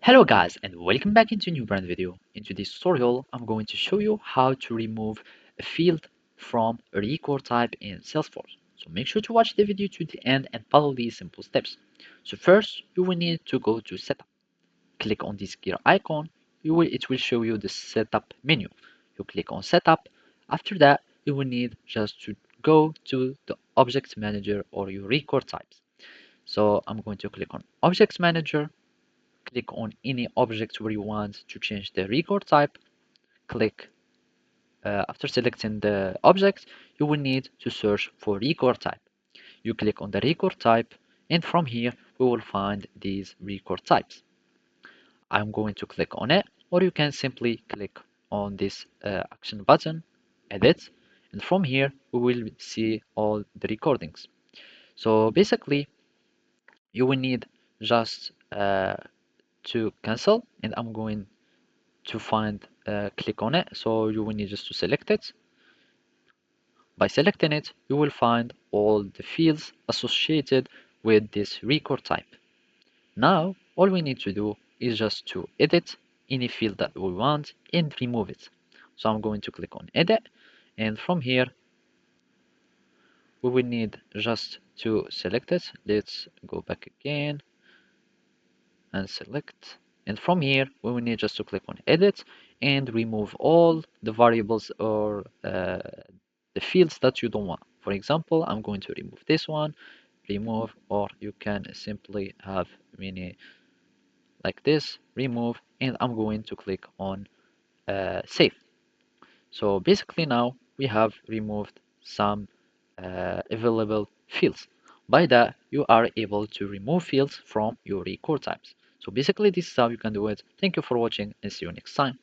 Hello guys and welcome back into a new brand video. In today's tutorial, I'm going to show you how to remove a field from a record type in Salesforce. So make sure to watch the video to the end and follow these simple steps. So first, you will need to go to Setup. Click on this gear icon. It will show you the Setup menu. You click on Setup. After that, you will need just to go to the Object Manager or your record types. So I'm going to click on Object Manager. Click on any object where you want to change the record type. Click After selecting the object, you will need to search for record type. You click on the record type, and from here we will find these record types. I'm going to click on it, or you can simply click on this action button, edit, and from here we will see all the recordings. So basically, you will need just to cancel, and I'm going to find click on it, so you will need just to select it. By selecting it, you will find all the fields associated with this record type. Now all we need to do is just to edit any field that we want and remove it. So I'm going to click on edit, and from here we will need just to select it. Let's go back again and select, and from here we will need just to click on edit and remove all the variables or the fields that you don't want. For example, I'm going to remove this one, remove, or you can simply have many like this, remove, and I'm going to click on save. So basically now we have removed some available fields. By that, you are able to remove fields from your record types. So basically this is how you can do it. Thank you for watching and see you next time.